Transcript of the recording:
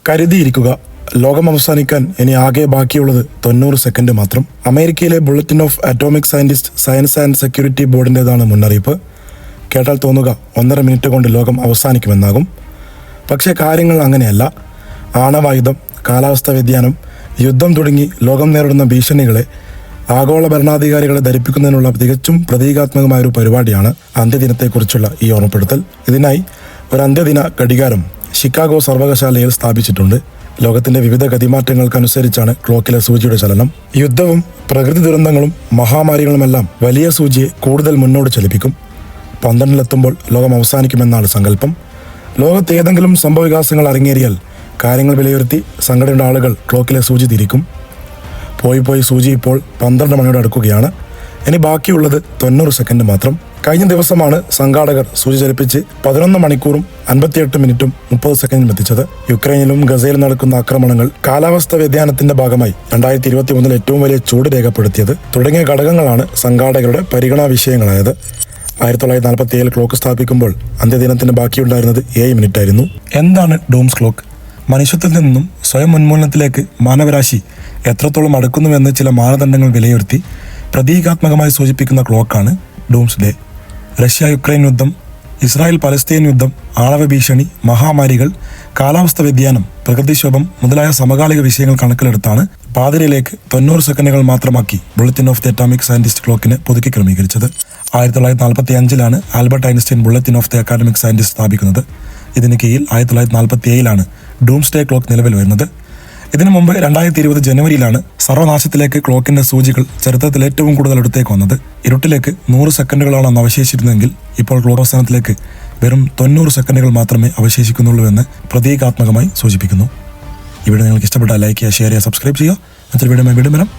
കരുതിയിരിക്കുക, ലോകം അവസാനിക്കാൻ ഇനി ആകെ ബാക്കിയുള്ളത് 90 സെക്കൻഡ് മാത്രം. അമേരിക്കയിലെ bulletin of atomic scientist science and security ബോർഡിൻ്റെതാണ് മുന്നറിയിപ്പ്. കേട്ടാൽ തോന്നുക 1.5 മിനിറ്റ് കൊണ്ട് ലോകം അവസാനിക്കുമെന്നാകും. പക്ഷേ കാര്യങ്ങൾ അങ്ങനെയല്ല. ആണവായുധം, കാലാവസ്ഥാ വ്യതിയാനം, യുദ്ധം തുടങ്ങി ലോകം നേരിടുന്ന ഭീഷണികളെ ആഗോള ഭരണാധികാരികളെ ധരിപ്പിക്കുന്നതിനുള്ള തികച്ചും പ്രതീകാത്മകമായൊരു പരിപാടിയാണ് അന്ത്യദിനത്തെക്കുറിച്ചുള്ള ഈ ഓർമ്മപ്പെടുത്തൽ. ഇതിനായി ഒരു അന്ത്യദിന ഘടികാരം ഷിക്കാഗോ സർവകലാശാലയിൽ സ്ഥാപിച്ചിട്ടുണ്ട്. ലോകത്തിന്റെ വിവിധ ഗതിമാറ്റങ്ങൾക്കനുസരിച്ചാണ് ക്ലോക്കിലെ സൂചിയുടെ ചലനം. യുദ്ധവും പ്രകൃതി ദുരന്തങ്ങളും മഹാമാരികളുമെല്ലാം വലിയ സൂചിയെ കൂടുതൽ മുന്നോട്ട് ചലിപ്പിക്കും. 12-ലെത്തുമ്പോൾ ലോകം അവസാനിക്കുമെന്നാണ് സങ്കല്പം. ലോകത്ത് ഏതെങ്കിലും സംഭവവികാസങ്ങൾ അരങ്ങേറിയാൽ കാര്യങ്ങൾ വിലയിരുത്തി സംഘടനയുടെ ആളുകൾ ക്ലോക്കിലെ സൂചി തിരിക്കും. പോയി സൂചി ഇപ്പോൾ 12 മണിയോട് അടുക്കുകയാണ്. ഇനി ബാക്കിയുള്ളത് 90 സെക്കൻഡ് മാത്രം. കഴിഞ്ഞ ദിവസമാണ് സംഘാടകർ സൂചി ചലിപ്പിച്ച് 11 മണിക്കൂറും 58 മിനിറ്റും 30 സെക്കൻഡും എത്തിച്ചത്. യുക്രൈനിലും ഗസയിലും നടക്കുന്ന ആക്രമണങ്ങൾ, കാലാവസ്ഥാ വ്യതിയാനത്തിന്റെ ഭാഗമായി 2021 ഏറ്റവും വലിയ ചൂട് രേഖപ്പെടുത്തിയത് തുടങ്ങിയ ഘടകങ്ങളാണ് സംഘാടകരുടെ പരിഗണനാ വിഷയങ്ങളായത്. 1947 ക്ലോക്ക് സ്ഥാപിക്കുമ്പോൾ അന്ത്യദിനത്തിന് ബാക്കിയുണ്ടായിരുന്നത് 7 മിനിറ്റ് ആയിരുന്നു. എന്താണ് ഡൂംസ് ക്ലോക്ക്? മനുഷ്യത്തിൽ നിന്നും സ്വയം ഉന്മൂലനത്തിലേക്ക് മാനവരാശി എത്രത്തോളം അടുക്കുന്നുവെന്ന് ചില മാനദണ്ഡങ്ങൾ വിലയിരുത്തി പ്രതീകാത്മകമായി സൂചിപ്പിക്കുന്ന ക്ലോക്കാണ് ഡൂംസ് ഡേ. റഷ്യ യുക്രൈൻ യുദ്ധം, ഇസ്രായേൽ പലസ്തീൻ യുദ്ധം, ആണവ ഭീഷണി, മഹാമാരികൾ, കാലാവസ്ഥ വ്യതിയാനം, പ്രകൃതിക്ഷോഭം മുതലായ സമകാലിക വിഷയങ്ങൾ കണക്കിലെടുത്താണ് പാതിരയിലേക്ക് 90 സെക്കൻഡുകൾ മാത്രമാക്കി bulletin of the atomic scientist ക്ലോക്കിനെ പുതുക്കി ക്രമീകരിച്ചത്. 1945 Albert Einstein bulletin of the academic scientist സ്ഥാപിക്കുന്നത്. ഇതിന് കീഴിൽ 1947 ഡൂംസ്ഡേ ക്ലോക്ക് നിലവിൽ വരുന്നത്. ഇതിനു മുമ്പ് 2020 ജനുവരിയിലാണ് സർവനാശത്തിലേക്ക് ക്ലോക്കിന്റെ സൂചികൾ ചരിത്രത്തിൽ ഏറ്റവും കൂടുതൽ അടുത്തേക്ക് വന്നത്. ഇരുട്ടിലേക്ക് 100 സെക്കൻഡുകളാണ് അന്ന് അവശേഷിച്ചിരുന്നെങ്കിൽ ഇപ്പോൾ ക്ലോക്ക് അവസാനത്തിലേക്ക് വെറും 90 സെക്കൻഡുകൾ മാത്രമേ അവശേഷിക്കുന്നുള്ളൂ എന്ന് പ്രതീകാത്മകമായി സൂചിപ്പിക്കുന്നു. ഇവിടെ നിങ്ങൾക്ക് ഇഷ്ടപ്പെട്ട ലൈക്ക് ചെയ്യുക, ഷെയർ ചെയ്യുക, സബ്സ്ക്രൈബ് ചെയ്യുക. മറ്റൊരു വീഡിയോ വീണ്ടും വരാം.